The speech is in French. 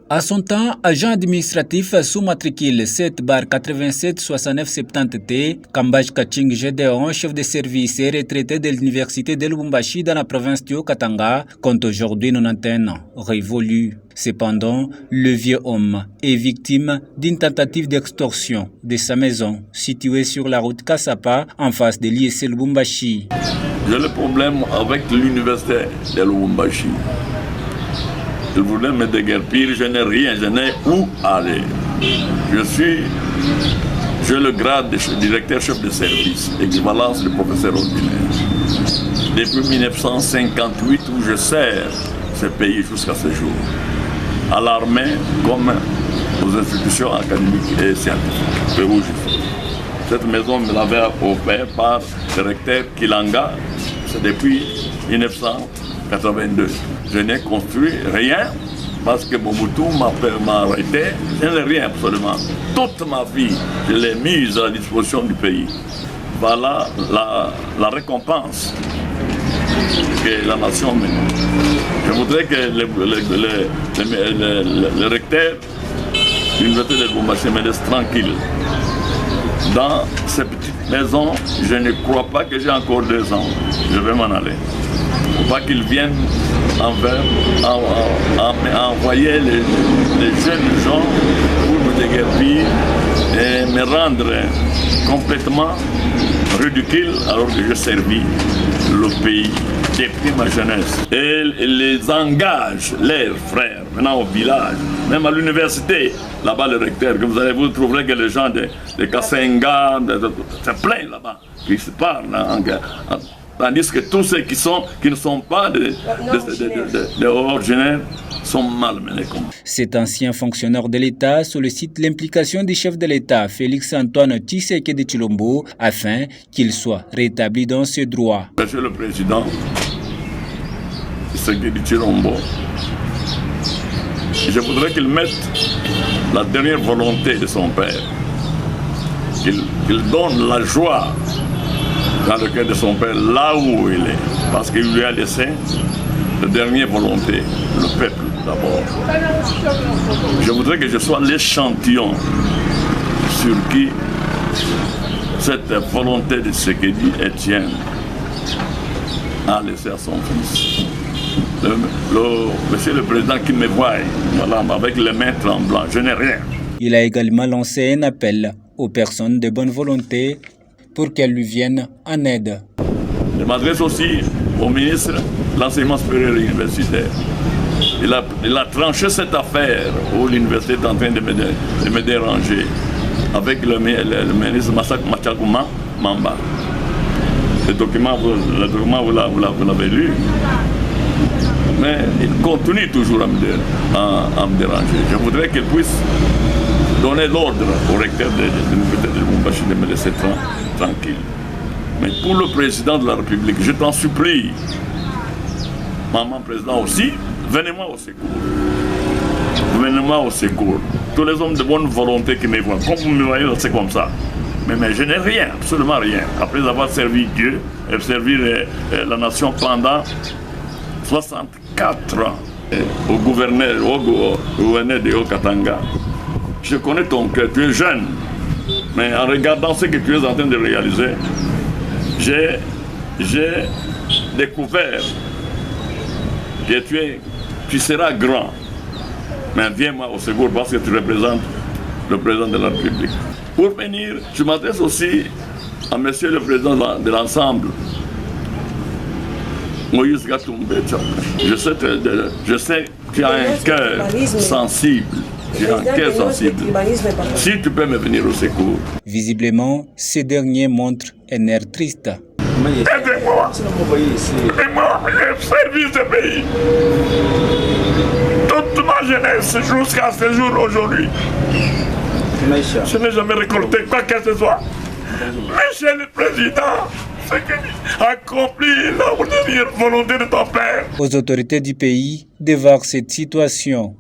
À son temps, agent administratif sous matricule 7/876970T, Kambaj Kaching Gédéon, chef de service et retraité de l'université de Lubumbashi dans la province du Haut-Katanga, compte aujourd'hui 91 ans, révolu. Cependant, le vieux homme est victime d'une tentative d'extorsion de sa maison, située sur la route Kassapa, en face de l'ISC Lubumbashi. J'ai le problème avec l'université de Lubumbashi. Je voulais me déguerpir, je n'ai rien, je n'ai où aller. J'ai le grade de directeur chef de service, équivalence de professeur ordinaire. Depuis 1958 où je sers ce pays jusqu'à ce jour. À l'armée comme aux institutions académiques et scientifiques. Cette maison me l'avait offert par le recteur Kilanga, c'est depuis 1982. Je n'ai construit rien parce que Mobutu m'a arrêté. Je n'ai rien absolument. Toute ma vie, je l'ai mise à la disposition du pays. Voilà la récompense que la nation mène. Je voudrais que le recteur de l'université de Lubumbashi me laisse tranquille. Dans cette petite maison, je ne crois pas que j'ai encore 2 ans. Je vais m'en aller. Il ne faut pas qu'ils viennent envoyer les jeunes gens pour me déguerpir et me rendre complètement ridicule alors que je servis le pays depuis ma jeunesse. Et les engage, leurs frères, maintenant au village, même à l'université, là-bas le recteur, que vous trouverez que les gens de Kassenga, c'est plein là-bas, qui se parlent tandis que tous ceux qui ne sont pas de originaires sont malmenés. Cet ancien fonctionnaire de l'État sollicite l'implication du chef de l'État, Félix-Antoine Tshisekedi Tshilombo, afin qu'il soit rétabli dans ses droits. Monsieur le Président Tshisekedi Tshilombo, je voudrais qu'il mette la dernière volonté de son père, qu'il donne la joie dans le cœur de son père, là où il est, parce qu'il lui a laissé la dernière volonté, le peuple d'abord. Je voudrais que je sois l'échantillon sur qui cette volonté de Tshisekedi Etienne a laissé à son fils. Monsieur le Président qui me voit, voilà, avec les mains tremblantes, je n'ai rien. Il a également lancé un appel aux personnes de bonne volonté pour qu'elles lui viennent en aide. Je m'adresse aussi au ministre de l'Enseignement supérieur et universitaire. Il a tranché cette affaire où l'université est en train de me déranger avec le ministre Machakouma Mamba. Le document, vous l'avez lu, mais il continue toujours à me déranger. Je voudrais qu'il puisse donner l'ordre au recteur de l'université de Lubumbashi de me laisser tranquille. Mais pour le président de la République, je t'en supplie, maman président aussi, venez-moi au secours. Venez-moi au secours. Tous les hommes de bonne volonté qui me voient, comme vous me voyez, c'est comme ça. Mais je n'ai rien, absolument rien. Après avoir servi Dieu et servi la nation pendant 64 ans au gouverneur de Haut-Katanga. Je connais ton cœur, tu es jeune, mais en regardant ce que tu es en train de réaliser, j'ai découvert que tu seras grand. Mais viens-moi au secours parce que tu représentes le président de la République. Pour venir, je m'adresse aussi à monsieur le président de l'ensemble, Moïse Gatoumbe. Je sais que tu as un cœur sensible. J'ai un cœur sensible. Si tu peux me venir au secours. Visiblement, ce dernier montre un air triste. Aidez-moi. Aidez-moi. J'ai servi ce pays. Toute ma jeunesse jusqu'à ce jour aujourd'hui. Je n'ai jamais récolté quoi que ce soit. Monsieur le Président, accomplis la dernière volonté de ton père. Aux autorités du pays de voir cette situation.